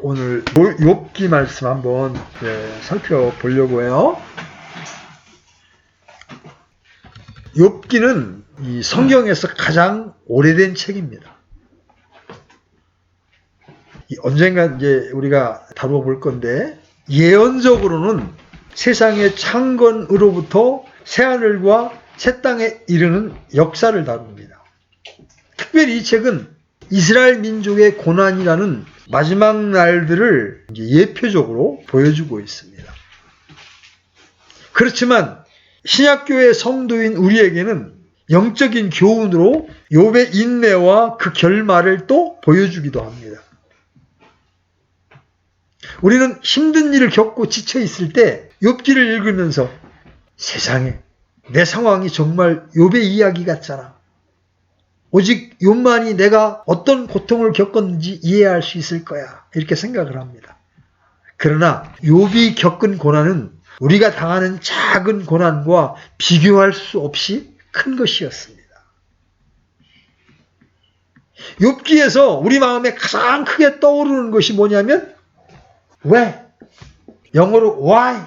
오늘 욥기 말씀 한번 살펴보려고 해요. 욥기는 이 성경에서 가장 오래된 책입니다. 언젠가 이제 우리가 다루어 볼 건데, 예언적으로는 세상의 창건으로부터 새하늘과 새 땅에 이르는 역사를 다룹니다. 특별히 이 책은 이스라엘 민족의 고난이라는 마지막 날들을 예표적으로 보여주고 있습니다. 그렇지만 신약교회 성도인 우리에게는 영적인 교훈으로 욥의 인내와 그 결말을 또 보여주기도 합니다. 우리는 힘든 일을 겪고 지쳐 있을 때 욥기를 읽으면서 세상에 내 상황이 정말 욥의 이야기 같잖아. 오직 욥만이 내가 어떤 고통을 겪었는지 이해할 수 있을 거야. 이렇게 생각을 합니다. 그러나 욥이 겪은 고난은 우리가 당하는 작은 고난과 비교할 수 없이 큰 것이었습니다. 욥기에서 우리 마음에 가장 크게 떠오르는 것이 뭐냐면 왜? 영어로 why?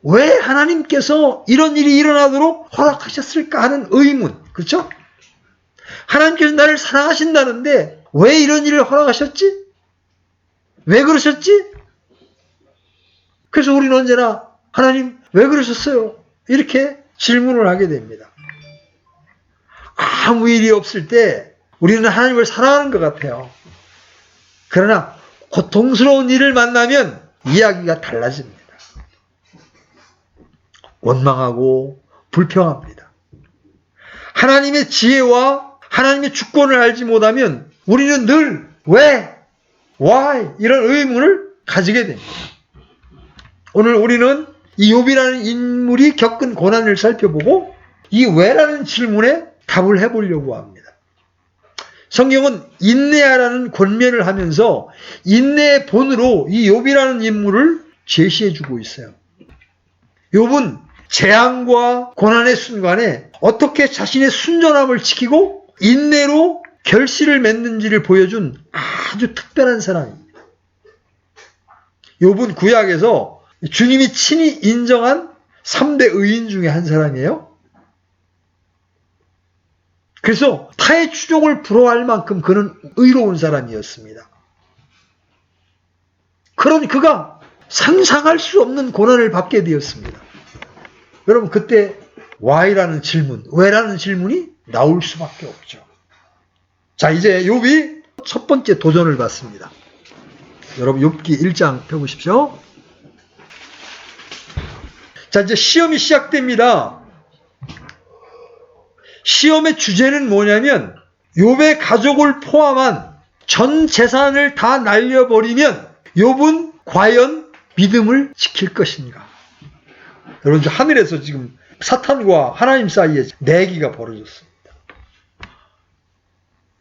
왜 하나님께서 이런 일이 일어나도록 허락하셨을까 하는 의문. 그렇죠? 하나님께서 나를 사랑하신다는데 왜 이런 일을 허락하셨지? 왜 그러셨지? 그래서 우리는 언제나 하나님 왜 그러셨어요? 이렇게 질문을 하게 됩니다. 아무 일이 없을 때 우리는 하나님을 사랑하는 것 같아요. 그러나 고통스러운 일을 만나면 이야기가 달라집니다. 원망하고 불평합니다. 하나님의 지혜와 하나님의 주권을 알지 못하면 우리는 늘 왜? why? 이런 의문을 가지게 됩니다. 오늘 우리는 이 욥이라는 인물이 겪은 고난을 살펴보고 이 왜라는 질문에 답을 해보려고 합니다. 성경은 인내하라는 권면을 하면서 인내의 본으로 이 욥이라는 인물을 제시해주고 있어요. 욥은 재앙과 고난의 순간에 어떻게 자신의 순전함을 지키고 인내로 결실을 맺는지를 보여준 아주 특별한 사람입니다. 욥은 구약에서 주님이 친히 인정한 3대 의인 중에 한 사람이에요. 그래서 타의 추종을 부러워할 만큼 그는 의로운 사람이었습니다. 그런 그가 상상할 수 없는 고난을 받게 되었습니다. 여러분 그때 why라는 질문, 왜라는 질문이 나올 수밖에 없죠. 자, 이제 욥이 첫 번째 도전을 받습니다. 여러분 욥기 1장 펴보십시오. 자, 이제 시험이 시작됩니다. 시험의 주제는 뭐냐면 욥의 가족을 포함한 전 재산을 다 날려버리면 욥은 과연 믿음을 지킬 것인가? 여러분 하늘에서 지금 사탄과 하나님 사이에 내기가 벌어졌습니다.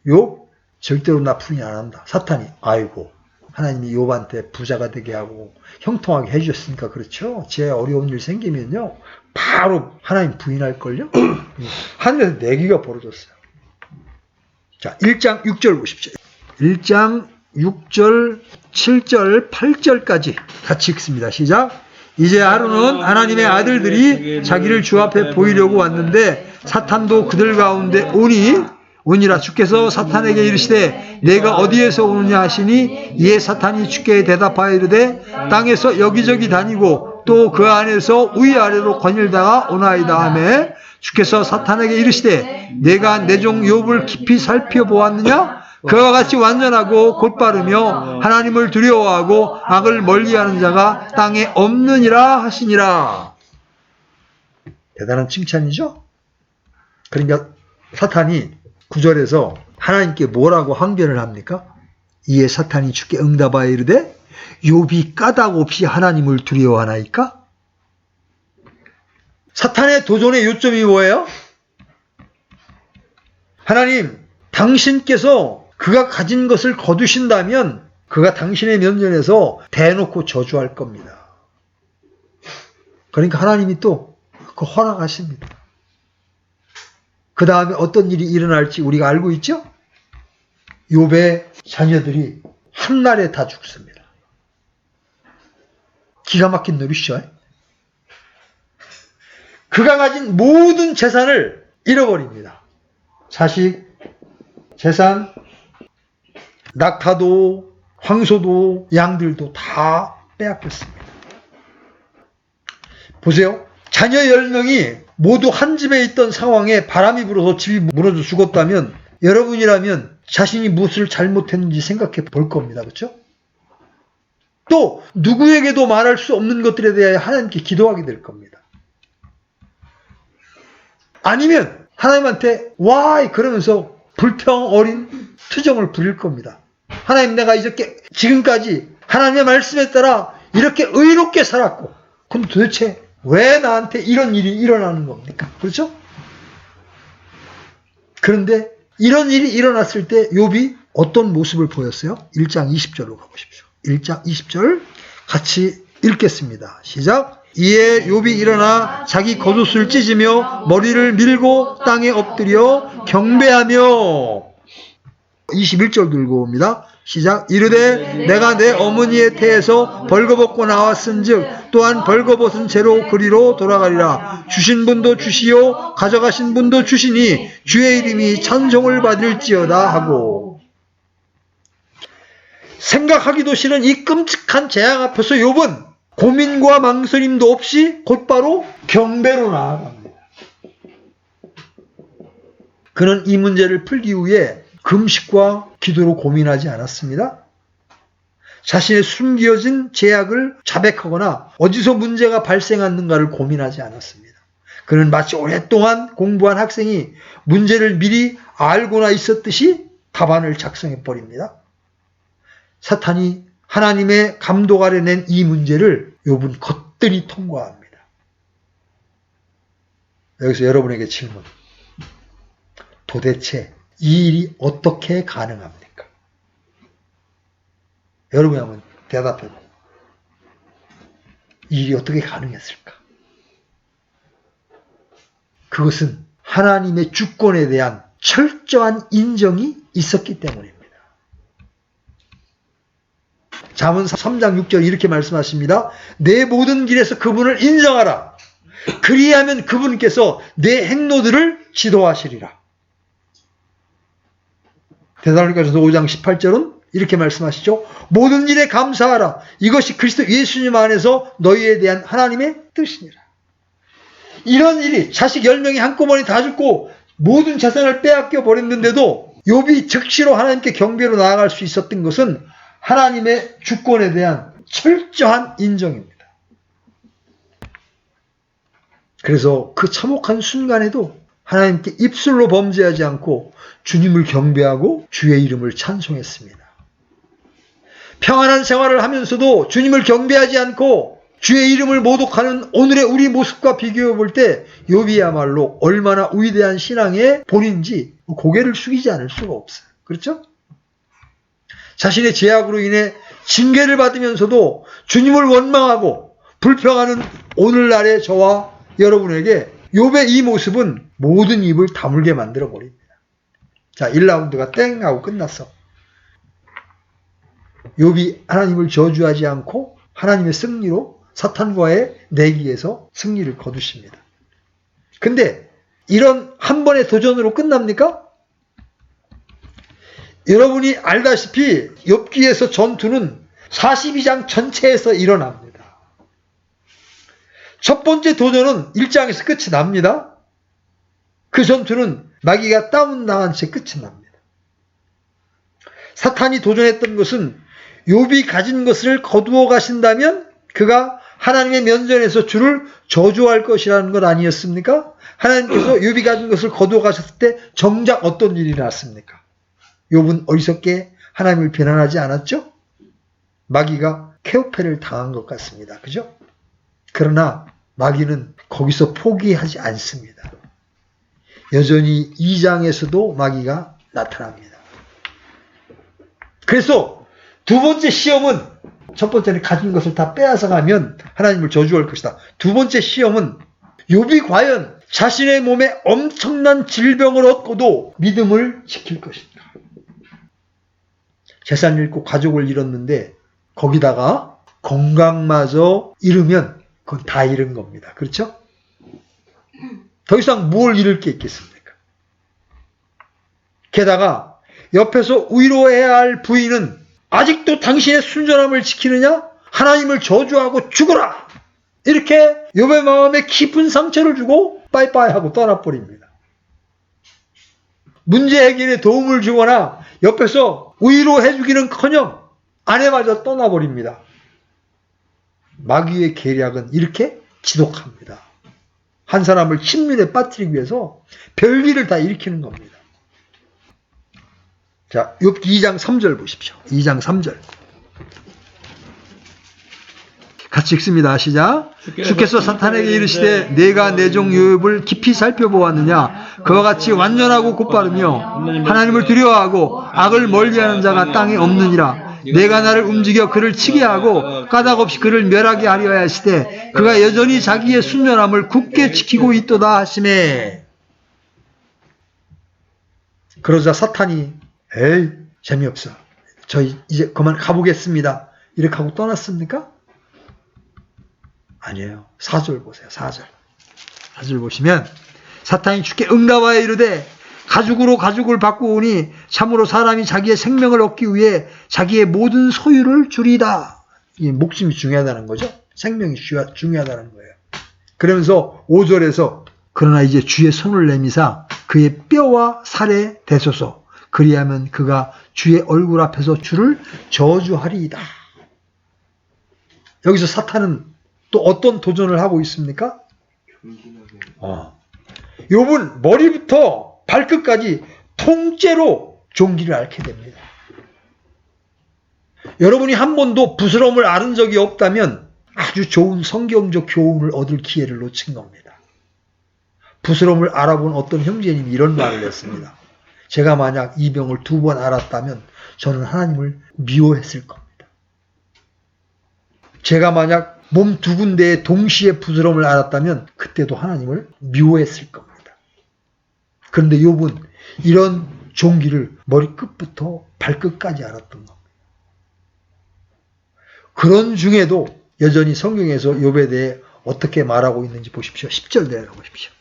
욥 절대로 나쁜 일 안 한다. 사탄이 아이고 하나님이 욥한테 부자가 되게 하고 형통하게 해주셨으니까 그렇죠. 제 어려운 일 생기면요 바로 하나님 부인할걸요. 하늘에서 내기가 벌어졌어요. 자, 1장 6절 보십시오. 1장 6절 7절 8절까지 같이 읽습니다. 시작. 이제 하루는 하나님의 아들들이 자기를 주 앞에 보이려고 왔는데 사탄도 그들 가운데 오니라 주께서 사탄에게 이르시되 내가 어디에서 오느냐 하시니 이에 사탄이 주께 대답하여 이르되 땅에서 여기저기 다니고 또 그 안에서 위아래로 거닐다가 오나이다 하매 주께서 사탄에게 이르시되 내가 내 종 욥을 깊이 살펴보았느냐? 그와 같이 완전하고 곧바르며 하나님을 두려워하고 악을 멀리하는 자가 땅에 없느니라 하시니라. 대단한 칭찬이죠? 그러니까 사탄이 9절에서 하나님께 뭐라고 항변을 합니까? 이에 사탄이 주께 응답하여 이르되 욥이 까닭 없이 하나님을 두려워하나이까? 사탄의 도전의 요점이 뭐예요? 하나님, 당신께서 그가 가진 것을 거두신다면 그가 당신의 면전에서 대놓고 저주할 겁니다. 그러니까 하나님이 또 그 허락하십니다. 그 다음에 어떤 일이 일어날지 우리가 알고 있죠? 욥의 자녀들이 한날에 다 죽습니다. 기가 막힌 노릇이죠. 그가 가진 모든 재산을 잃어버립니다. 자식, 재산, 낙타도, 황소도, 양들도 다 빼앗겼습니다. 보세요. 자녀 10명이 모두 한 집에 있던 상황에 바람이 불어서 집이 무너져 죽었다면 여러분이라면 자신이 무엇을 잘못했는지 생각해 볼 겁니다. 그렇죠? 또 누구에게도 말할 수 없는 것들에 대해 하나님께 기도하게 될 겁니다. 아니면 하나님한테 와 그러면서 불평 어린 투정을 부릴 겁니다. 하나님, 내가 이렇게 지금까지 하나님의 말씀에 따라 이렇게 의롭게 살았고 그럼 도대체 왜 나한테 이런 일이 일어나는 겁니까? 그렇죠? 그런데 이런 일이 일어났을 때 욥이 어떤 모습을 보였어요? 1장 20절로 가보십시오. 1장 20절 같이 읽겠습니다. 시작. 이에 욥이 일어나 자기 겉옷을 찢으며 머리를 밀고 땅에 엎드려 경배하며 21절도 읽어봅니다. 시작. 이르되 내가 내 어머니의 태에서 벌거벗고 나왔은즉 또한 벌거벗은 채로 그리로 돌아가리라. 주신 분도 주시오 가져가신 분도 주시니 주의 이름이 찬송을 받을지어다 하고. 생각하기도 싫은 이 끔찍한 재앙 앞에서 욥은 고민과 망설임도 없이 곧바로 경배로 나아갑니다. 그는 이 문제를 풀기 위해 금식과 기도로 고민하지 않았습니다. 자신의 숨겨진 죄악을 자백하거나 어디서 문제가 발생하는가를 고민하지 않았습니다. 그는 마치 오랫동안 공부한 학생이 문제를 미리 알고나 있었듯이 답안을 작성해버립니다. 사탄이 하나님의 감독 아래 낸 이 문제를 욥은 겉들이 통과합니다. 여기서 여러분에게 질문. 도대체 이 일이 어떻게 가능합니까? 여러분이 한번 대답해요. 이 일이 어떻게 가능했을까? 그것은 하나님의 주권에 대한 철저한 인정이 있었기 때문입니다. 잠언 3장 6절 이렇게 말씀하십니다. 내 모든 길에서 그분을 인정하라. 그리하면 그분께서 내 행로들을 지도하시리라. 데살로니가전서 5장 18절은 이렇게 말씀하시죠. 모든 일에 감사하라. 이것이 그리스도 예수님 안에서 너희에 대한 하나님의 뜻이니라. 이런 일이 자식 10명이 한꺼번에 다 죽고 모든 재산을 빼앗겨 버렸는데도 욥이 즉시로 하나님께 경배로 나아갈 수 있었던 것은 하나님의 주권에 대한 철저한 인정입니다. 그래서 그 참혹한 순간에도 하나님께 입술로 범죄하지 않고 주님을 경배하고 주의 이름을 찬송했습니다. 평안한 생활을 하면서도 주님을 경배하지 않고 주의 이름을 모독하는 오늘의 우리 모습과 비교해 볼 때 욥이야말로 얼마나 위대한 신앙의 본인지 고개를 숙이지 않을 수가 없어요. 그렇죠? 자신의 죄악으로 인해 징계를 받으면서도 주님을 원망하고 불평하는 오늘날의 저와 여러분에게 욥의 이 모습은 모든 입을 다물게 만들어 버립니다. 자, 1라운드가 땡 하고 끝났어. 욥이 하나님을 저주하지 않고 하나님의 승리로 사탄과의 내기에서 승리를 거두십니다. 근데 이런 한 번의 도전으로 끝납니까? 여러분이 알다시피 욥기에서 전투는 42장 전체에서 일어납니다. 첫 번째 도전은 1장에서 끝이 납니다. 그 전투는 마귀가 다운당한 채 끝이 납니다. 사탄이 도전했던 것은 욥이 가진 것을 거두어 가신다면 그가 하나님의 면전에서 주를 저주할 것이라는 것 아니었습니까? 하나님께서 욥이 가진 것을 거두어 가셨을 때 정작 어떤 일이 났습니까? 욥은 어리석게 하나님을 비난하지 않았죠? 마귀가 케오페를 당한 것 같습니다. 그죠? 그러나 마귀는 거기서 포기하지 않습니다. 여전히 2장에서도 마귀가 나타납니다. 그래서 두 번째 시험은 첫 번째는 가진 것을 다 빼앗아 가면 하나님을 저주할 것이다. 두 번째 시험은 욥이 과연 자신의 몸에 엄청난 질병을 얻고도 믿음을 지킬 것인가. 재산 잃고 가족을 잃었는데 거기다가 건강마저 잃으면 그건 다 잃은 겁니다. 그렇죠? 더 이상 뭘 잃을 게 있겠습니까? 게다가 옆에서 위로해야 할 부인은 아직도 당신의 순전함을 지키느냐? 하나님을 저주하고 죽어라! 이렇게 욥의 마음에 깊은 상처를 주고 빠이빠이 하고 떠나버립니다. 문제 해결에 도움을 주거나 옆에서 위로해주기는커녕 아내마저 떠나버립니다. 마귀의 계략은 이렇게 지독합니다. 한 사람을 침륜에 빠뜨리기 위해서 별일을 다 일으키는 겁니다. 자, 욥기 2장 3절 보십시오. 2장 3절. 같이 읽습니다. 시작. 주께서 사탄에게 이르시되 내가 내 종 욥을 깊이 살펴보았느냐 그와 같이 완전하고 곧바르며 하나님을 두려워하고 악을 멀리하는 자가 땅에 없느니라. 내가 나를 움직여 그를 치게 하고 까닭없이 그를 멸하게 하려 하시되 그가 여전히 자기의 순전함을 굳게 지키고 있도다 하시매. 그러자 사탄이 에이 재미없어 저희 이제 그만 가보겠습니다 이렇게 하고 떠났습니까? 아니에요. 4절 보세요. 4절 보시면 사탄이 주께 응답하여 이르되 가죽으로 가죽을 바꾸오니 참으로 사람이 자기의 생명을 얻기 위해 자기의 모든 소유를 줄이다. 이 목숨이 중요하다는 거죠. 생명이 중요하다는 거예요. 그러면서 5절에서 그러나 이제 주의 손을 내미사 그의 뼈와 살에 대소서 그리하면 그가 주의 얼굴 앞에서 주를 저주하리이다. 여기서 사탄은 또 어떤 도전을 하고 있습니까? 욥은 머리부터 발끝까지 통째로 종기를 앓게 됩니다. 여러분이 한 번도 부스럼을 앓은 적이 없다면 아주 좋은 성경적 교훈을 얻을 기회를 놓친 겁니다. 부스럼을 알아본 어떤 형제님이 이런 말을 했습니다. 제가 만약 이 병을 2번 앓았다면 저는 하나님을 미워했을 겁니다. 제가 만약 몸 2군데에 동시에 부스럼을 앓았다면 그때도 하나님을 미워했을 겁니다. 그런데 욥은 이런 종기를 머리끝부터 발끝까지 앓았던 겁니다. 그런 중에도 여전히 성경에서 욥에 대해 어떻게 말하고 있는지 보십시오. 10절 내려보십시오.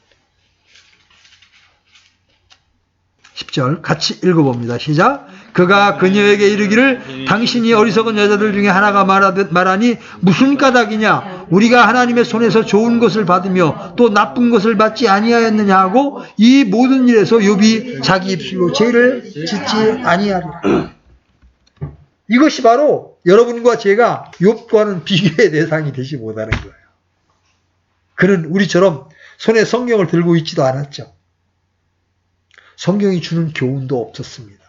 10절 같이 읽어봅니다. 시작. 그가 그녀에게 이르기를 당신이 어리석은 여자들 중에 하나가 말하니 무슨 까닭이냐 우리가 하나님의 손에서 좋은 것을 받으며 또 나쁜 것을 받지 아니하였느냐 하고 이 모든 일에서 욥이 자기 입술로 죄를 짓지 아니하리라. 이것이 바로 여러분과 제가 욥과는 비교의 대상이 되지 못하는 거예요. 그는 우리처럼 손에 성경을 들고 있지도 않았죠. 성경이 주는 교훈도 없었습니다.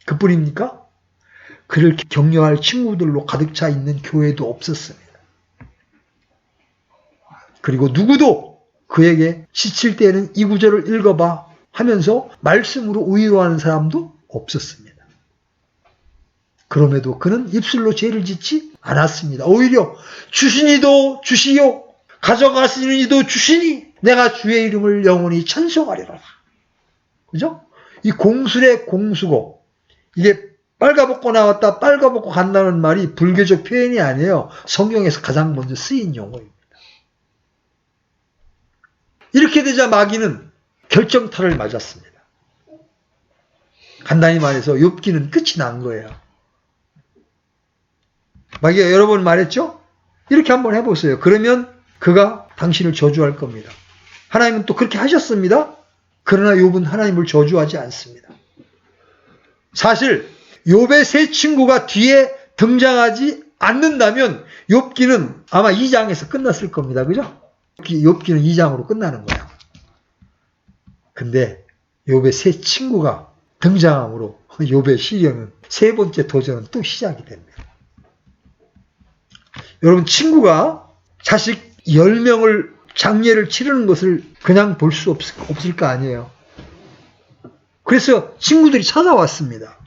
그뿐입니까? 그를 격려할 친구들로 가득 차 있는 교회도 없었습니다. 그리고 누구도 그에게 지칠 때에는 이 구절을 읽어봐 하면서 말씀으로 위로하는 사람도 없었습니다. 그럼에도 그는 입술로 죄를 짓지 않았습니다. 오히려 주시니도 주시오 가져가시니도 주시니 내가 주의 이름을 영원히 찬송하리라. 그죠? 이 공술의 공수고 이게 빨가벗고 나왔다 빨가벗고 간다는 말이 불교적 표현이 아니에요. 성경에서 가장 먼저 쓰인 용어입니다. 이렇게 되자 마귀는 결정타를 맞았습니다. 간단히 말해서 욥기는 끝이 난 거예요. 마귀가 여러 번 말했죠? 이렇게 한번 해보세요. 그러면 그가 당신을 저주할 겁니다. 하나님은 또 그렇게 하셨습니다. 그러나 욥은 하나님을 저주하지 않습니다. 사실 욥의 세 친구가 뒤에 등장하지 않는다면 욥기는 아마 2장에서 끝났을 겁니다. 그죠? 욥기는 2장으로 끝나는 거야. 근데 욥의 세 친구가 등장함으로 욥의 시련은 세 번째 도전은 또 시작이 됩니다. 여러분 친구가 자식 10명을 장례를 치르는 것을 그냥 볼 수 없을 거 아니에요. 그래서 친구들이 찾아왔습니다.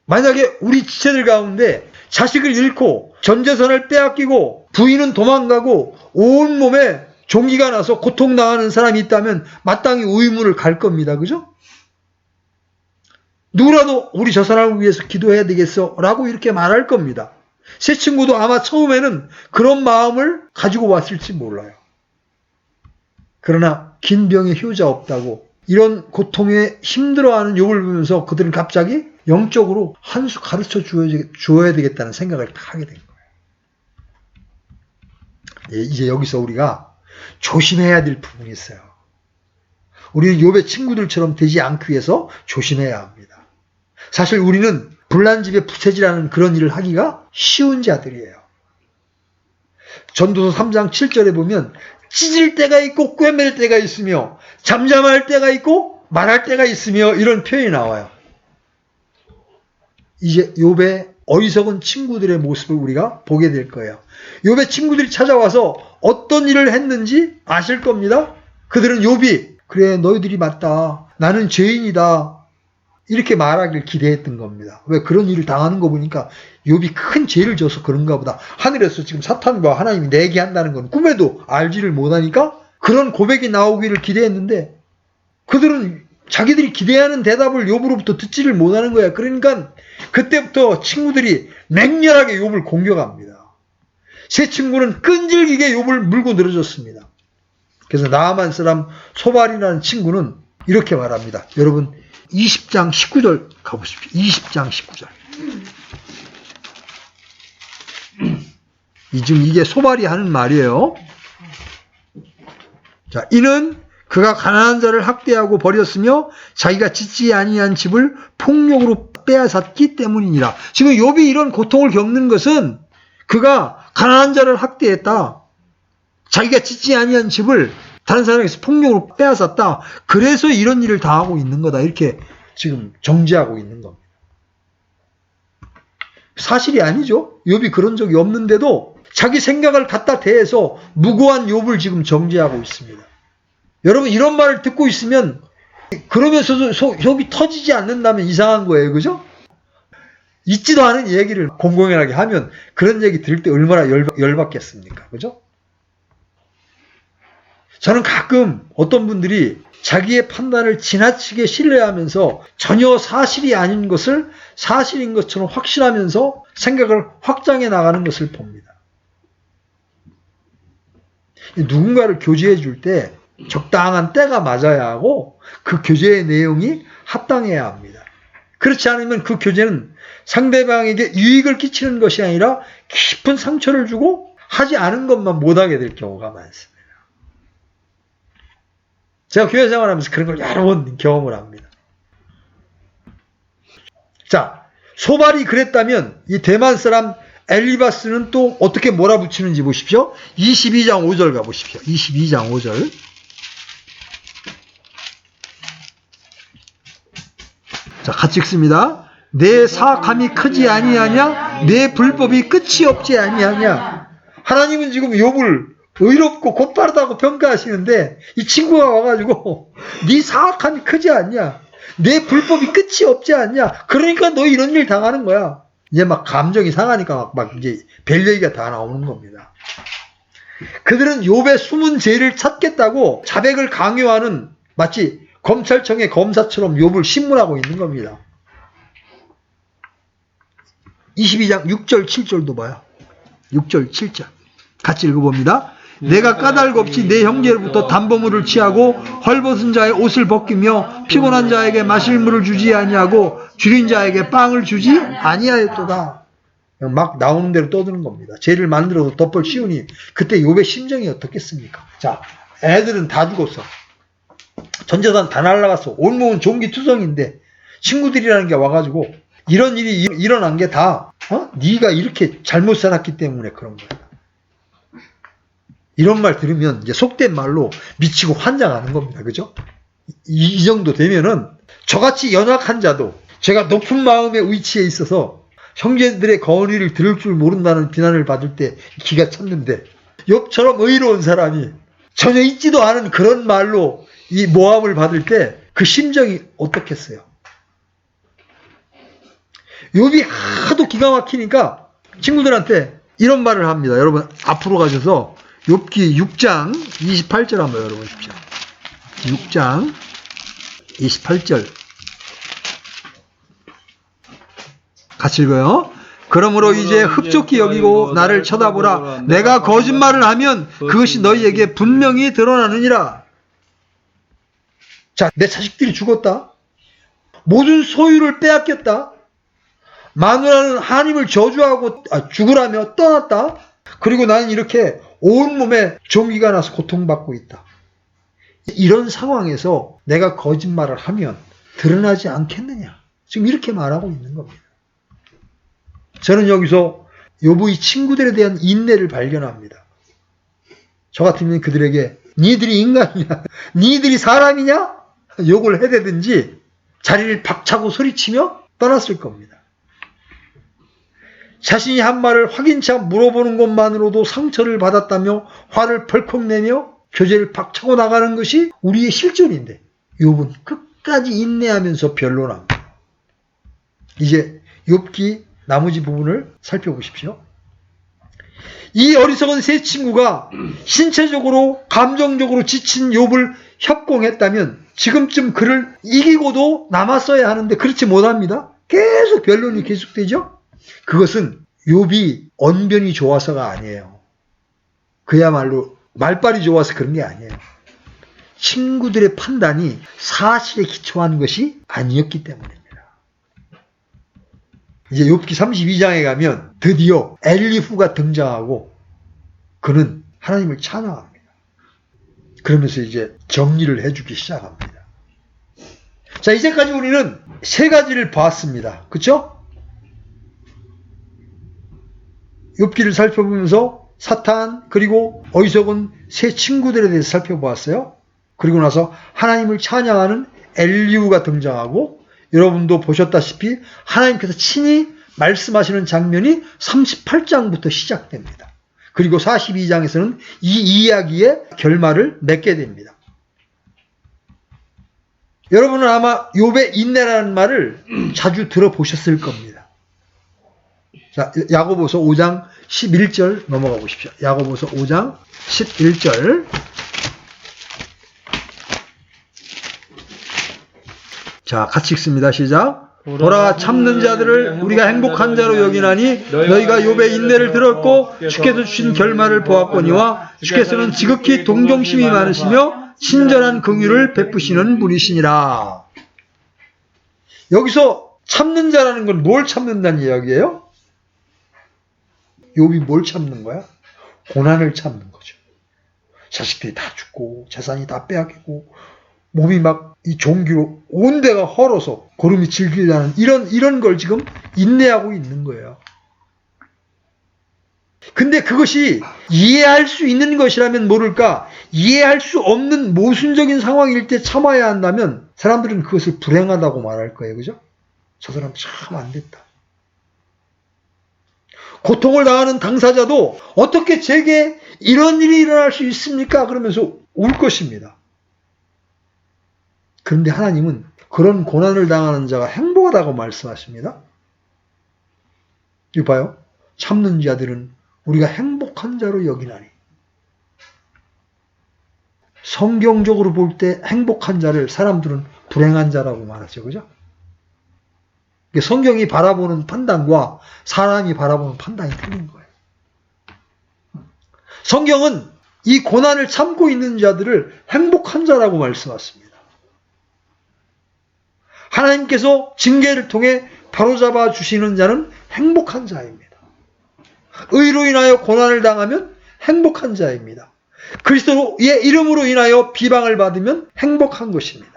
만약에 우리 지체들 가운데 자식을 잃고 전재산을 빼앗기고 부인은 도망가고 온몸에 종기가 나서 고통당하는 사람이 있다면 마땅히 의문을 갈 겁니다. 그죠? 누구라도 우리 저 사람을 위해서 기도해야 되겠어 라고 이렇게 말할 겁니다. 새 친구도 아마 처음에는 그런 마음을 가지고 왔을지 몰라요. 그러나 긴 병에 효자 없다고 이런 고통에 힘들어하는 욥을 보면서 그들은 갑자기 영적으로 한 수 가르쳐 주어야 되겠다는 생각을 하게 된 거예요. 이제 여기서 우리가 조심해야 될 부분이 있어요. 우리는 욥의 친구들처럼 되지 않기 위해서 조심해야 합니다. 사실 우리는 불난집에 부채질하는 그런 일을 하기가 쉬운 자들이에요. 전도서 3장 7절에 보면 찢을 때가 있고 꿰맬 때가 있으며 잠잠할 때가 있고 말할 때가 있으며 이런 표현이 나와요. 이제 욥의 어리석은 친구들의 모습을 우리가 보게 될 거예요. 욥의 친구들이 찾아와서 어떤 일을 했는지 아실 겁니다. 그들은 욥이 그래 너희들이 맞다. 나는 죄인이다. 이렇게 말하길 기대했던 겁니다. 왜 그런 일을 당하는 거 보니까 욥이 큰 죄를 져서 그런가 보다. 하늘에서 지금 사탄과 하나님이 내기한다는 건 꿈에도 알지를 못하니까 그런 고백이 나오기를 기대했는데 그들은 자기들이 기대하는 대답을 욥으로부터 듣지를 못하는 거야. 그러니까 그때부터 친구들이 맹렬하게 욥을 공격합니다. 세 친구는 끈질기게 욥을 물고 늘어졌습니다. 그래서 나아만 사람 소발이라는 친구는 이렇게 말합니다. 여러분 20장 19절 가보십시오. 20장 19절. 지금 이게 소발이 하는 말이에요. 자, 이는 그가 가난한 자를 학대하고 버렸으며 자기가 짓지 아니한 집을 폭력으로 빼앗았기 때문이니라. 지금 욥이 이런 고통을 겪는 것은 그가 가난한 자를 학대했다. 자기가 짓지 아니한 집을 다른 사람에게서 폭력으로 빼앗았다. 그래서 이런 일을 당하고 있는 거다. 이렇게 지금 정죄하고 있는 겁니다. 사실이 아니죠. 욥이 그런 적이 없는데도 자기 생각을 갖다 대해서 무고한 욥을 지금 정죄하고 있습니다. 여러분 이런 말을 듣고 있으면 그러면서도 속이 터지지 않는다면 이상한 거예요. 그죠? 있지도 않은 얘기를 공공연하게 하면 그런 얘기 들을 때 얼마나 열받겠습니까? 그죠? 저는 가끔 어떤 분들이 자기의 판단을 지나치게 신뢰하면서 전혀 사실이 아닌 것을 사실인 것처럼 확신하면서 생각을 확장해 나가는 것을 봅니다. 누군가를 교제해 줄 때 적당한 때가 맞아야 하고 그 교제의 내용이 합당해야 합니다. 그렇지 않으면 그 교제는 상대방에게 유익을 끼치는 것이 아니라 깊은 상처를 주고 하지 않은 것만 못하게 될 경우가 많습니다. 제가 교회 생활하면서 그런 걸 여러 번 경험을 합니다. 자, 소발이 그랬다면 이 대만 사람 엘리바스는 또 어떻게 몰아붙이는지 보십시오. 22장 5절 가보십시오. 22장 5절. 자, 같이 읽습니다. 내 사악함이 크지 아니하냐? 내 불법이 끝이 없지 아니하냐? 하나님은 지금 욥을 의롭고 곧바르다고 평가하시는데 이 친구가 와가지고 네 사악함이 크지 않냐? 내 불법이 끝이 없지 않냐? 그러니까 너 이런 일 당하는 거야. 이제 막 감정이 상하니까 막 이제 별 얘기가 다 나오는 겁니다. 그들은 욥의 숨은 죄를 찾겠다고 자백을 강요하는 마치 검찰청의 검사처럼 욥을 신문하고 있는 겁니다. 22장 6절 7절도 봐요. 6절 7절 같이 읽어봅니다. 내가 까닭 없이 내 형제로부터 담보물을 취하고 헐벗은 자의 옷을 벗기며 피곤한 자에게 마실 물을 주지 아니하고 줄인 자에게 빵을 주지 아니하였도다. 막 나오는 대로 떠드는 겁니다. 죄를 만들어서 덮을 씌우니 그때 욥의 심정이 어떻겠습니까? 자, 애들은 다 죽었어. 전재산 다 날라갔어. 온몸은 종기투성인데 친구들이라는 게 와가지고 이런 일이 일어난 게 다 네가 이렇게 잘못 살았기 때문에 그런 거야. 이런 말 들으면 이제 속된 말로 미치고 환장하는 겁니다. 그죠? 이 정도 되면은 저같이 연약한 자도 제가 높은 마음의 위치에 있어서 형제들의 건의를 들을 줄 모른다는 비난을 받을 때 기가 찼는데 욥처럼 의로운 사람이 전혀 있지도 않은 그런 말로 이 모함을 받을 때 그 심정이 어떻겠어요? 욥이 하도 기가 막히니까 친구들한테 이런 말을 합니다. 여러분 앞으로 가셔서 욥기 6장 28절 한번 열어보십시오. 6장 28절 같이 읽어요. 그러므로 이제 흡족히 여기고 나를 쳐다보라. 내가 거짓말을 하면 그것이 너희에게 분명히 드러나느니라. 자, 내 자식들이 죽었다. 모든 소유를 빼앗겼다. 마누라는 하나님을 저주하고 죽으라며 떠났다. 그리고 나는 이렇게 온몸에 종기가 나서 고통받고 있다. 이런 상황에서 내가 거짓말을 하면 드러나지 않겠느냐. 지금 이렇게 말하고 있는 겁니다. 저는 여기서 욥의 친구들에 대한 인내를 발견합니다. 저 같으면 그들에게 니들이 인간이냐? 니들이 사람이냐? 욕을 해대든지 자리를 박차고 소리치며 떠났을 겁니다. 자신이 한 말을 확인차 물어보는 것만으로도 상처를 받았다며 화를 벌컥 내며 교제를 박차고 나가는 것이 우리의 실존인데 욥은 끝까지 인내하면서 변론합니다. 이제 욥기 나머지 부분을 살펴보십시오. 이 어리석은 세 친구가 신체적으로 감정적으로 지친 욥을 협공했다면 지금쯤 그를 이기고도 남았어야 하는데 그렇지 못합니다. 계속 변론이 계속되죠. 그것은 욥이 언변이 좋아서가 아니에요. 그야말로 말빨이 좋아서 그런 게 아니에요. 친구들의 판단이 사실에 기초한 것이 아니었기 때문입니다. 이제 욥기 32장에 가면 드디어 엘리후가 등장하고 그는 하나님을 찬양합니다. 그러면서 이제 정리를 해주기 시작합니다. 자, 이제까지 우리는 세 가지를 봤습니다. 그렇죠? 욥기를 살펴보면서 사탄 그리고 어리석은 세 친구들에 대해서 살펴보았어요. 그리고 나서 하나님을 찬양하는 엘리후가 등장하고 여러분도 보셨다시피 하나님께서 친히 말씀하시는 장면이 38장부터 시작됩니다. 그리고 42장에서는 이 이야기의 결말을 맺게 됩니다. 여러분은 아마 욥의 인내라는 말을 자주 들어보셨을 겁니다. 자, 야고보서 5장 11절 넘어가 보십시오. 야고보서 5장 11절. 자, 같이 읽습니다. 시작. 보라, 참는 자들을 우리가 행복한 자로 여기나니 너희가 욥의 인내를 들었고 주께서 주신 결말을 보았거니와 주께서는 지극히 동정심이 많으시며 친절한 긍휼을 베푸시는 분이시니라. 여기서 참는 자라는 건 뭘 참는다는 이야기예요? 욥이 뭘 참는 거야? 고난을 참는 거죠. 자식들이 다 죽고 재산이 다 빼앗기고 몸이 막 이 종기로 온 데가 헐어서 고름이 질기려는 이런 걸 지금 인내하고 있는 거예요. 근데 그것이 이해할 수 있는 것이라면 모를까, 이해할 수 없는 모순적인 상황일 때 참아야 한다면 사람들은 그것을 불행하다고 말할 거예요. 그죠? 저 사람 참 안 됐다. 고통을 당하는 당사자도 어떻게 제게 이런 일이 일어날 수 있습니까? 그러면서 울 것입니다. 그런데 하나님은 그런 고난을 당하는 자가 행복하다고 말씀하십니다. 이거 봐요. 참는 자들은 우리가 행복한 자로 여기나니. 성경적으로 볼 때 행복한 자를 사람들은 불행한 자라고 말하죠. 그죠? 성경이 바라보는 판단과 사람이 바라보는 판단이 틀린 거예요. 성경은 이 고난을 참고 있는 자들을 행복한 자라고 말씀하십니다. 하나님께서 징계를 통해 바로잡아 주시는 자는 행복한 자입니다. 의로 인하여 고난을 당하면 행복한 자입니다. 그리스도의 이름으로 인하여 비방을 받으면 행복한 것입니다.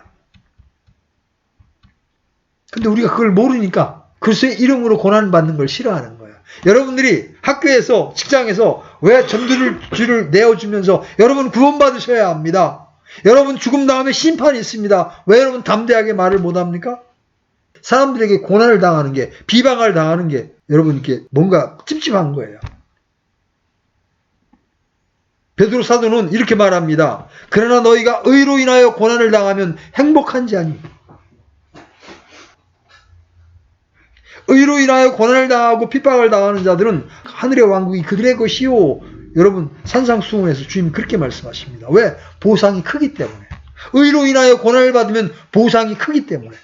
근데 우리가 그걸 모르니까 그리스도의 이름으로 고난 받는 걸 싫어하는 거예요. 여러분들이 학교에서 직장에서 왜 전도주를 내어주면서 여러분 구원받으셔야 합니다. 여러분 죽음 다음에 심판이 있습니다. 왜 여러분 담대하게 말을 못합니까? 사람들에게 고난을 당하는 게, 비방을 당하는 게 여러분께 뭔가 찝찝한 거예요. 베드로 사도는 이렇게 말합니다. 그러나 너희가 의로 인하여 고난을 당하면 행복한지 아니. 의로 인하여 고난을 당하고 핍박을 당하는 자들은 하늘의 왕국이 그들의 것이요. 여러분 산상수훈에서 주님 그렇게 말씀하십니다. 왜? 보상이 크기 때문에. 의로 인하여 고난을 받으면 보상이 크기 때문에.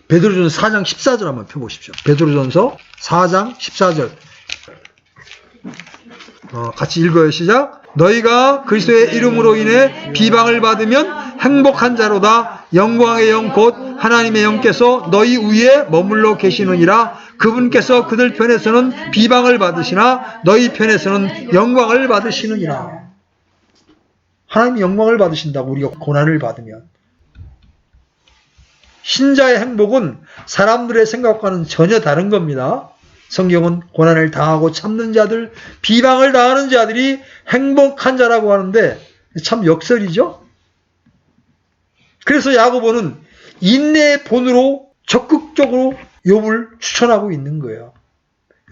베드로전서 4장 14절 한번 펴보십시오. 베드로전서 4장 14절. 같이 읽어요. 시작. 너희가 그리스도의 이름으로 인해 비방을 받으면 행복한 자로다. 영광의 영 곧 하나님의 영께서 너희 위에 머물러 계시느니라. 그분께서 그들 편에서는 비방을 받으시나 너희 편에서는 영광을 받으시느니라. 하나님이 영광을 받으신다고 우리가 고난을 받으면. 신자의 행복은 사람들의 생각과는 전혀 다른 겁니다. 성경은 고난을 당하고 참는 자들, 비방을 당하는 자들이 행복한 자라고 하는데 참 역설이죠. 그래서 야고보는 인내의 본으로 적극적으로 욥을 추천하고 있는 거예요.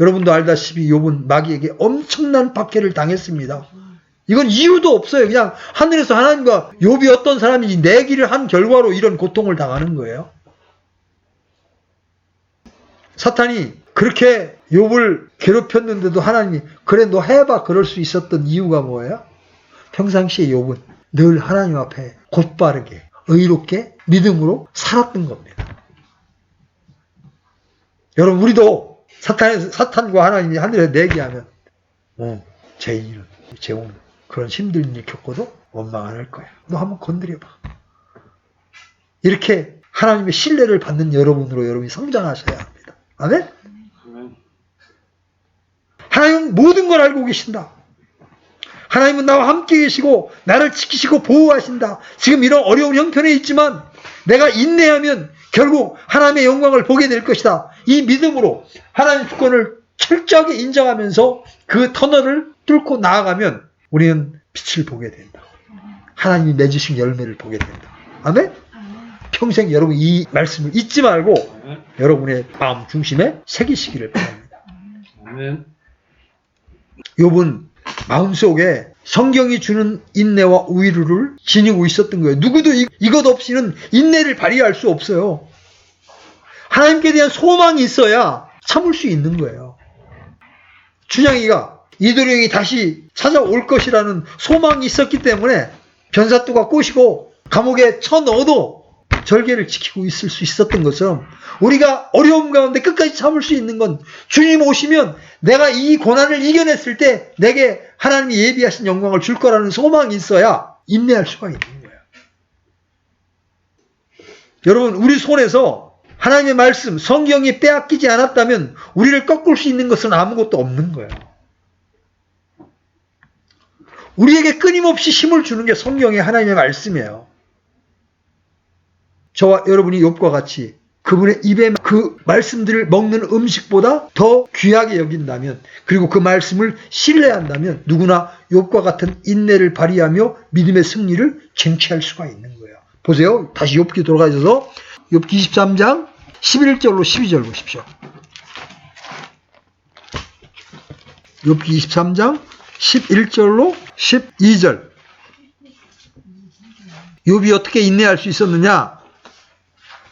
여러분도 알다시피 욥은 마귀에게 엄청난 박해를 당했습니다. 이건 이유도 없어요. 그냥 하늘에서 하나님과 욥이 어떤 사람인지 내기를 한 결과로 이런 고통을 당하는 거예요. 사탄이 그렇게 욥을 괴롭혔는데도 하나님이 그래 너 해봐 그럴 수 있었던 이유가 뭐예요? 평상시에 욥은 늘 하나님 앞에 곧바르게 의롭게 믿음으로 살았던 겁니다. 여러분 우리도 사탄과 하나님이 하늘에 내기하면 죄인은 죄오는 그런 힘든 일 겪어도 원망 안 할 거야. 너 한번 건드려봐. 이렇게 하나님의 신뢰를 받는 여러분으로 여러분이 성장하셔야 합니다. 아멘? 하나님은 모든 걸 알고 계신다. 하나님은 나와 함께 계시고 나를 지키시고 보호하신다. 지금 이런 어려운 형편에 있지만 내가 인내하면 결국 하나님의 영광을 보게 될 것이다. 이 믿음으로 하나님의 주권을 철저하게 인정하면서 그 터널을 뚫고 나아가면 우리는 빛을 보게 된다. 하나님이 맺으신 열매를 보게 된다. 아멘? 평생 여러분 이 말씀을 잊지 말고 여러분의 마음 중심에 새기시기를 바랍니다. 아멘. 욥은 마음속에 성경이 주는 인내와 우위를 지니고 있었던 거예요. 누구도 이것 없이는 인내를 발휘할 수 없어요. 하나님께 대한 소망이 있어야 참을 수 있는 거예요. 춘향이가 이도령이 다시 찾아올 것이라는 소망이 있었기 때문에 변사또가 꼬시고 감옥에 쳐넣어도 절개를 지키고 있을 수 있었던 것처럼 우리가 어려움 가운데 끝까지 참을 수 있는 건 주님 오시면 내가 이 고난을 이겨냈을 때 내게 하나님이 예비하신 영광을 줄 거라는 소망이 있어야 인내할 수가 있는 거예요. 여러분 우리 손에서 하나님의 말씀 성경이 빼앗기지 않았다면 우리를 꺾을 수 있는 것은 아무것도 없는 거예요. 우리에게 끊임없이 힘을 주는 게 성경의 하나님의 말씀이에요. 저와 여러분이 욥과 같이 그분의 입에 그 말씀들을 먹는 음식보다 더 귀하게 여긴다면 그리고 그 말씀을 신뢰한다면 누구나 욥과 같은 인내를 발휘하며 믿음의 승리를 쟁취할 수가 있는 거예요. 보세요. 다시 욥기 돌아가셔서 욥기 23장 11절로 12절 보십시오. 욥기 23장 11절로 12절. 욥이 어떻게 인내할 수 있었느냐?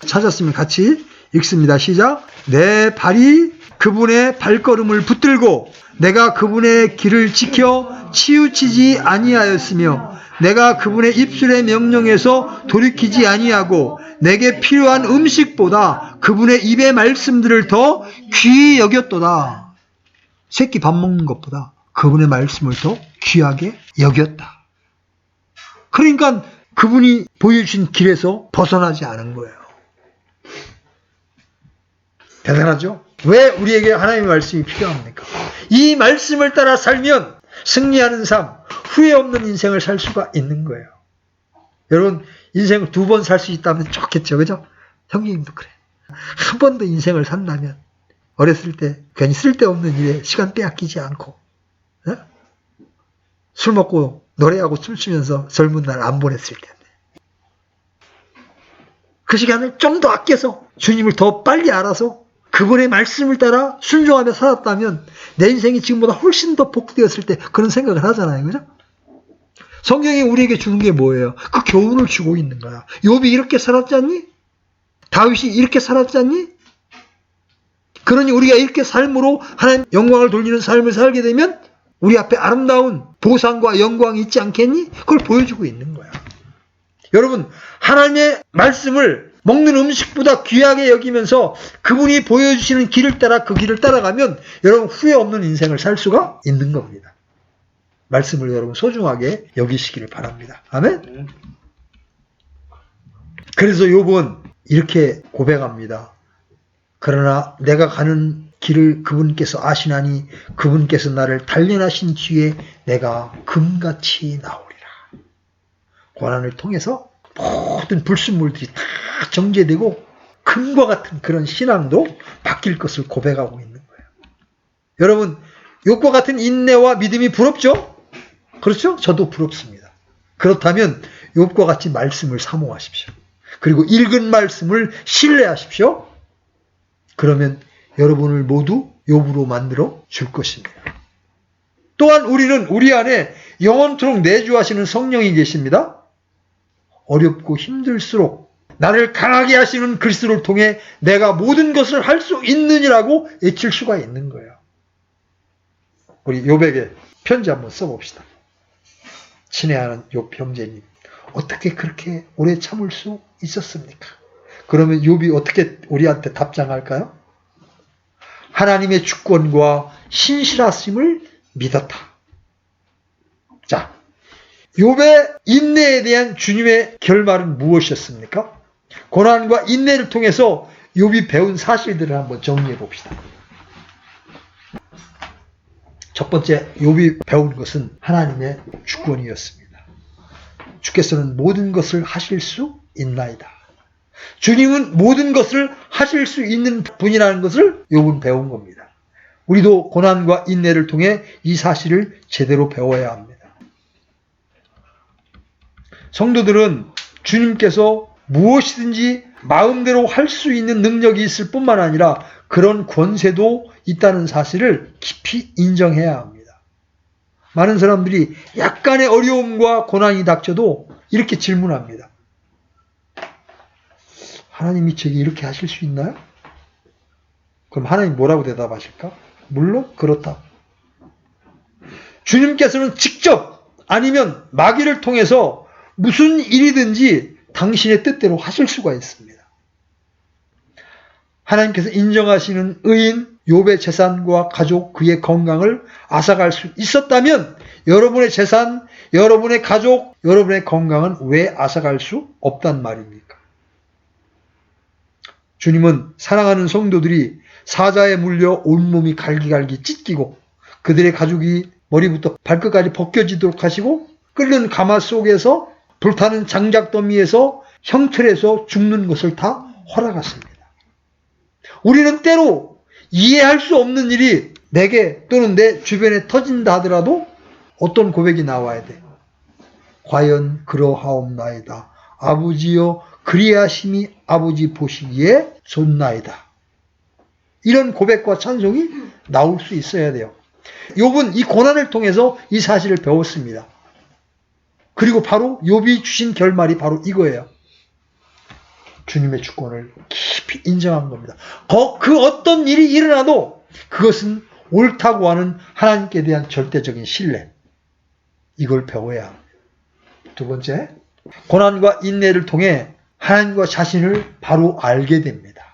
찾았으면 같이 읽습니다. 시작. 내 발이 그분의 발걸음을 붙들고 내가 그분의 길을 지켜 치우치지 아니하였으며 내가 그분의 입술의 명령에서 돌이키지 아니하고 내게 필요한 음식보다 그분의 입의 말씀들을 더 귀히 여겼도다. 새끼 밥 먹는 것보다 그분의 말씀을 더 귀하게 여겼다. 그러니까 그분이 보여주신 길에서 벗어나지 않은 거예요. 대단하죠? 왜 우리에게 하나님의 말씀이 필요합니까? 이 말씀을 따라 살면 승리하는 삶, 후회 없는 인생을 살 수가 있는 거예요. 여러분 인생을 2번 살 수 있다면 좋겠죠. 그죠? 형님도 그래. 한 번 더 인생을 산다면 어렸을 때 괜히 쓸데없는 일에 시간 빼앗기지 않고 술 먹고 노래하고 춤추면서 젊은 날 안 보냈을 텐데 그 시간을 좀 더 아껴서 주님을 더 빨리 알아서 그분의 말씀을 따라 순종하며 살았다면 내 인생이 지금보다 훨씬 더 복되었을 때 그런 생각을 하잖아요. 그죠? 성경이 우리에게 주는 게 뭐예요? 그 교훈을 주고 있는 거야. 욥이 이렇게 살았지 않니? 다윗이 이렇게 살았지 않니? 그러니 우리가 이렇게 삶으로 하나님 영광을 돌리는 삶을 살게 되면 우리 앞에 아름다운 보상과 영광이 있지 않겠니? 그걸 보여주고 있는 거야. 여러분 하나님의 말씀을 먹는 음식보다 귀하게 여기면서 그분이 보여주시는 길을 따라 그 길을 따라가면 여러분 후회 없는 인생을 살 수가 있는 겁니다. 말씀을 여러분 소중하게 여기시기를 바랍니다. 아멘? 그래서 욥은 이렇게 고백합니다. 그러나 내가 가는 길을 그분께서 아시나니 그분께서 나를 단련하신 뒤에 내가 금같이 나오리라. 고난을 통해서 모든 불순물들이 다 정제되고 금과 같은 그런 신앙도 바뀔 것을 고백하고 있는 거예요. 여러분, 욥과 같은 인내와 믿음이 부럽죠? 그렇죠? 저도 부럽습니다. 그렇다면 욥과 같이 말씀을 사모하십시오. 그리고 읽은 말씀을 신뢰하십시오. 그러면 여러분을 모두 욥으로 만들어 줄 것입니다. 또한 우리는 우리 안에 영원토록 내주하시는 성령이 계십니다. 어렵고 힘들수록 나를 강하게 하시는 그리스도를 통해 내가 모든 것을 할 수 있느니라고 외칠 수가 있는 거예요. 우리 욥에게 편지 한번 써봅시다. 친애하는 욥 형제님, 어떻게 그렇게 오래 참을 수 있었습니까? 그러면 욥이 어떻게 우리한테 답장할까요? 하나님의 주권과 신실하심을 믿었다. 자, 욥의 인내에 대한 주님의 결말은 무엇이었습니까? 고난과 인내를 통해서 욥이 배운 사실들을 한번 정리해 봅시다. 첫 번째, 욥이 배운 것은 하나님의 주권이었습니다. 주께서는 모든 것을 하실 수 있나이다. 주님은 모든 것을 하실 수 있는 분이라는 것을 욥은 배운 겁니다. 우리도 고난과 인내를 통해 이 사실을 제대로 배워야 합니다. 성도들은 주님께서 무엇이든지 마음대로 할 수 있는 능력이 있을 뿐만 아니라 그런 권세도 있다는 사실을 깊이 인정해야 합니다. 많은 사람들이 약간의 어려움과 고난이 닥쳐도 이렇게 질문합니다. 하나님이 제게 이렇게 하실 수 있나요? 그럼 하나님 뭐라고 대답하실까? 물론 그렇다. 주님께서는 직접 아니면 마귀를 통해서 무슨 일이든지 당신의 뜻대로 하실 수가 있습니다. 하나님께서 인정하시는 의인 욥의 재산과 가족, 그의 건강을 앗아갈 수 있었다면 여러분의 재산, 여러분의 가족, 여러분의 건강은 왜 앗아갈 수 없단 말입니까? 주님은 사랑하는 성도들이 사자에 물려 온몸이 갈기갈기 찢기고 그들의 가죽이 머리부터 발끝까지 벗겨지도록 하시고 끓는 가마 속에서 불타는 장작더미에서 형틀에서 죽는 것을 다 허락하십니다. 우리는 때로 이해할 수 없는 일이 내게 또는 내 주변에 터진다 하더라도 어떤 고백이 나와야 돼? 과연 그러하옵나이다. 아버지여 그리하심이 아버지 보시기에 좋나이다. 이런 고백과 찬송이 나올 수 있어야 돼요. 욥은 이 고난을 통해서 이 사실을 배웠습니다. 그리고 바로 욥이 주신 결말이 바로 이거예요. 주님의 주권을 깊이 인정한 겁니다. 그 어떤 일이 일어나도 그것은 옳다고 하는 하나님께 대한 절대적인 신뢰. 이걸 배워야 합니다. 두 번째, 고난과 인내를 통해 하나님과 자신을 바로 알게 됩니다.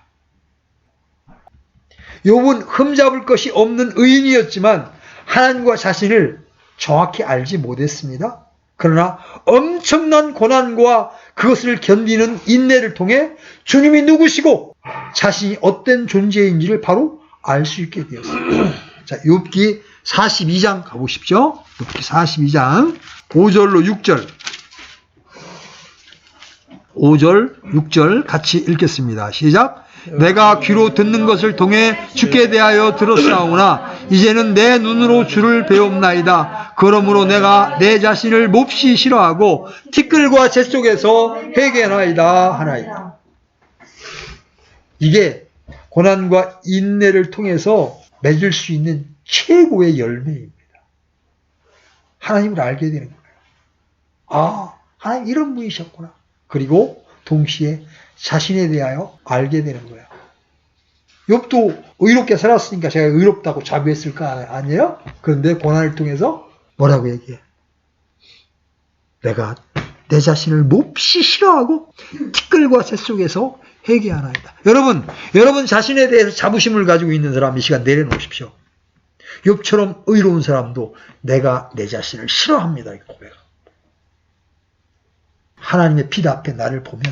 욥은 흠잡을 것이 없는 의인이었지만 하나님과 자신을 정확히 알지 못했습니다. 그러나 엄청난 고난과 그것을 견디는 인내를 통해 주님이 누구시고 자신이 어떤 존재인지를 바로 알 수 있게 되었습니다. 자, 욥기 42장 가보십시오. 욥기 42장 5절로 6절. 5절, 6절 같이 읽겠습니다. 시작. 내가 귀로 듣는 것을 통해 주께 대하여 들었사오나 이제는 내 눈으로 주를 배웁나이다. 그러므로 내가 내 자신을 몹시 싫어하고 티끌과 재 속에서 회개나이다 하나이다. 이게 고난과 인내를 통해서 맺을 수 있는 최고의 열매입니다. 하나님을 알게 되는 거예요. 아, 하나님 이런 분이셨구나. 그리고 동시에 자신에 대하여 알게 되는 거예요. 욥도 의롭게 살았으니까 제가 의롭다고 자부했을 거 아니에요? 그런데 고난을 통해서 뭐라고 얘기해? 내가 내 자신을 몹시 싫어하고 티끌과 새 속에서 회개하나이다. 여러분 자신에 대해서 자부심을 가지고 있는 사람 이 시간 내려놓으십시오. 욥처럼 의로운 사람도 내가 내 자신을 싫어합니다. 이 고백. 하나님의 빛 앞에 나를 보면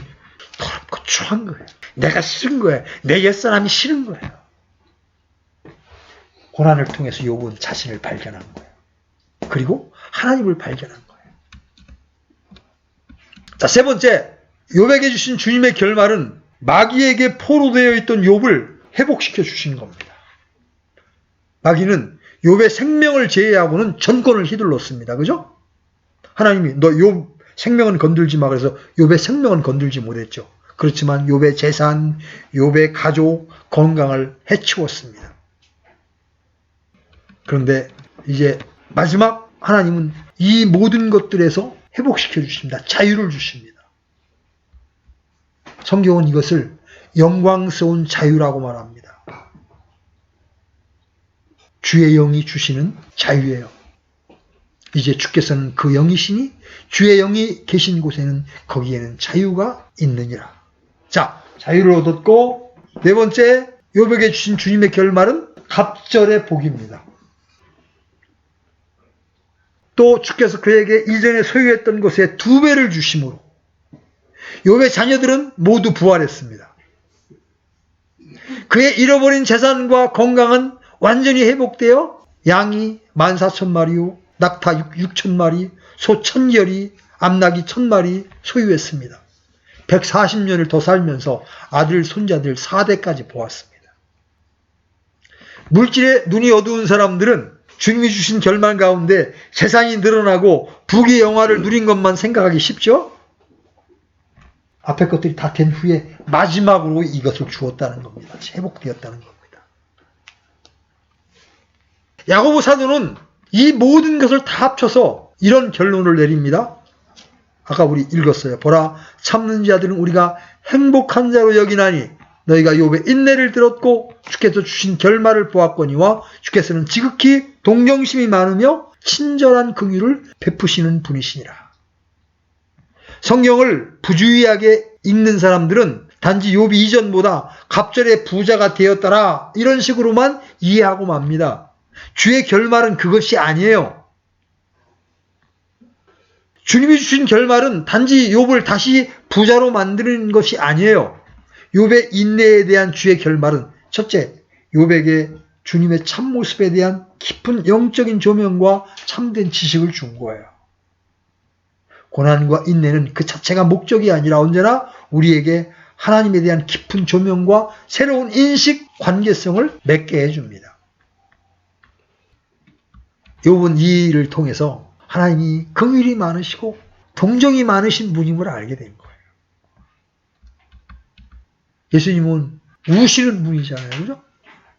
더럽고 추한 거예요. 내가 싫은 거예요. 내 옛사람이 싫은 거예요. 고난을 통해서 욥은 자신을 발견한 거예요. 그리고 하나님을 발견한 거예요. 자, 세 번째, 욥에게 주신 주님의 결말은 마귀에게 포로되어 있던 욥을 회복시켜 주신 겁니다. 마귀는 욥의 생명을 제외하고는 전권을 휘둘렀습니다. 그죠? 하나님이 너 욥 생명은 건들지 마. 그래서 욥의 생명은 건들지 못했죠. 그렇지만 욥의 재산, 욥의 가족, 건강을 해치웠습니다. 그런데 이제 마지막 하나님은 이 모든 것들에서 회복시켜 주십니다. 자유를 주십니다. 성경은 이것을 영광스러운 자유라고 말합니다. 주의 영이 주시는 자유예요. 이제 주께서는 그 영이시니 주의 영이 계신 곳에는 거기에는 자유가 있느니라. 자, 자유를 얻었고 네 번째, 욥에게 주신 주님의 결말은 갑절의 복입니다. 또 주께서 그에게 이전에 소유했던 것의 2배를 주심으로 욥의 자녀들은 모두 부활했습니다. 그의 잃어버린 재산과 건강은 완전히 회복되어 양이 14,000마리요, 낙타 6,000마리, 소 1,000결이, 암낙이 1,000마리 소유했습니다. 140년을 더 살면서 아들, 손자들 4대까지 보았습니다. 물질에 눈이 어두운 사람들은 주님이 주신 결말 가운데 재산이 늘어나고 부귀의 영화를 누린 것만 생각하기 쉽죠? 앞에 것들이 다 된 후에 마지막으로 이것을 주었다는 겁니다. 회복되었다는 겁니다. 야고보 사도는 이 모든 것을 다 합쳐서 이런 결론을 내립니다. 아까 우리 읽었어요. 보라, 참는 자들은 우리가 행복한 자로 여기나니 너희가 욥의 인내를 들었고 주께서 주신 결말을 보았거니와 주께서는 지극히 동정심이 많으며 친절한 긍휼을 베푸시는 분이시니라. 성경을 부주의하게 읽는 사람들은 단지 욥이 이전보다 갑절의 부자가 되었더라 이런 식으로만 이해하고 맙니다. 주의 결말은 그것이 아니에요. 주님이 주신 결말은 단지 욥을 다시 부자로 만드는 것이 아니에요. 욥의 인내에 대한 주의 결말은 첫째, 욥에게 주님의 참모습에 대한 깊은 영적인 조명과 참된 지식을 준 거예요. 고난과 인내는 그 자체가 목적이 아니라 언제나 우리에게 하나님에 대한 깊은 조명과 새로운 인식, 관계성을 맺게 해줍니다. 욥은 이 일을 통해서 하나님이 긍휼이 많으시고 동정이 많으신 분임을 알게 된 거예요. 예수님은 우시는 분이잖아요. 그죠?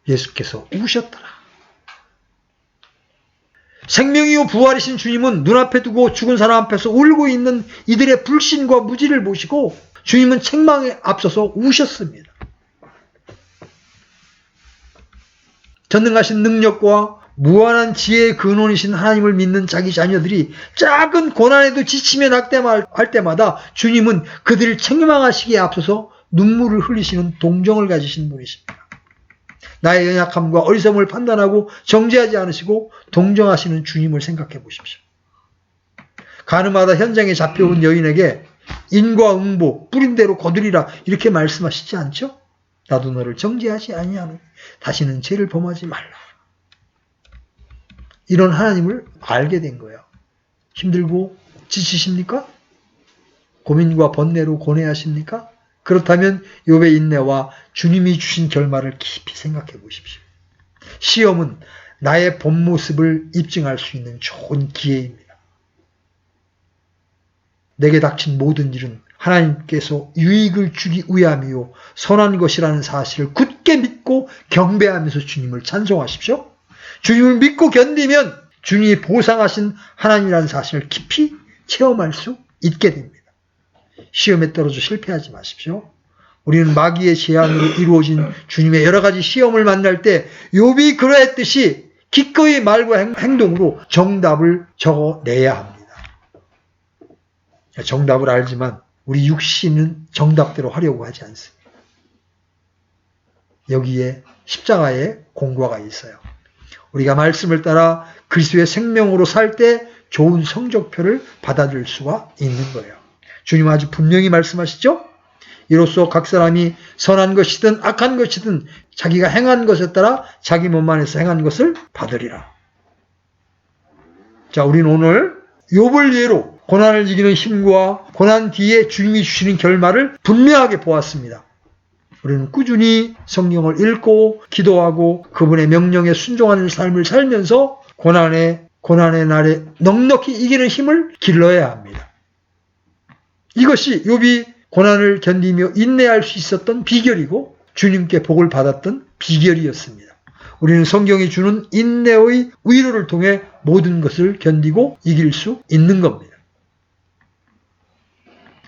예수께서 우셨더라. 생명이요 부활이신 주님은 눈앞에 두고 죽은 사람 앞에서 울고 있는 이들의 불신과 무지를 보시고 주님은 책망에 앞서서 우셨습니다. 전능하신 능력과 무한한 지혜의 근원이신 하나님을 믿는 자기 자녀들이 작은 고난에도 지치며 낙담할 때마다 주님은 그들을 책망하시기에 앞서서 눈물을 흘리시는 동정을 가지신 분이십니다. 나의 연약함과 어리석음을 판단하고 정죄하지 않으시고 동정하시는 주님을 생각해 보십시오. 가늠하다 현장에 잡혀온 여인에게 인과응보 뿌린 대로 거두리라 이렇게 말씀하시지 않죠? 나도 너를 정죄하지 아니하노니 다시는 죄를 범하지 말라. 이런 하나님을 알게 된 거예요. 힘들고 지치십니까? 고민과 번뇌로 고뇌하십니까? 그렇다면 욥의 인내와 주님이 주신 결말을 깊이 생각해 보십시오. 시험은 나의 본 모습을 입증할 수 있는 좋은 기회입니다. 내게 닥친 모든 일은 하나님께서 유익을 주기 위함이요 선한 것이라는 사실을 굳게 믿고 경배하면서 주님을 찬송하십시오. 주님을 믿고 견디면 주님이 보상하신 하나님이라는 사실을 깊이 체험할 수 있게 됩니다. 시험에 떨어져 실패하지 마십시오. 우리는 마귀의 제안으로 이루어진 주님의 여러 가지 시험을 만날 때 욥이 그러했듯이 기꺼이 말과 행동으로 정답을 적어내야 합니다. 정답을 알지만 우리 육신은 정답대로 하려고 하지 않습니다. 여기에 십자가의 공과가 있어요. 우리가 말씀을 따라 그리스도의 생명으로 살 때 좋은 성적표를 받아들 수가 있는 거예요. 주님 아주 분명히 말씀하시죠? 이로써 각 사람이 선한 것이든 악한 것이든 자기가 행한 것에 따라 자기 몸 안에서 행한 것을 받으리라. 자, 우리는 오늘 욥을 예로 고난을 이기는 힘과 고난 뒤에 주님이 주시는 결말을 분명하게 보았습니다. 우리는 꾸준히 성경을 읽고 기도하고 그분의 명령에 순종하는 삶을 살면서 고난의 날에 넉넉히 이기는 힘을 길러야 합니다. 이것이 욥이 고난을 견디며 인내할 수 있었던 비결이고 주님께 복을 받았던 비결이었습니다. 우리는 성경이 주는 인내의 위로를 통해 모든 것을 견디고 이길 수 있는 겁니다.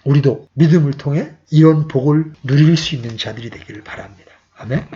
우리도 믿음을 통해 이런 복을 누릴 수 있는 자들이 되기를 바랍니다. 아멘.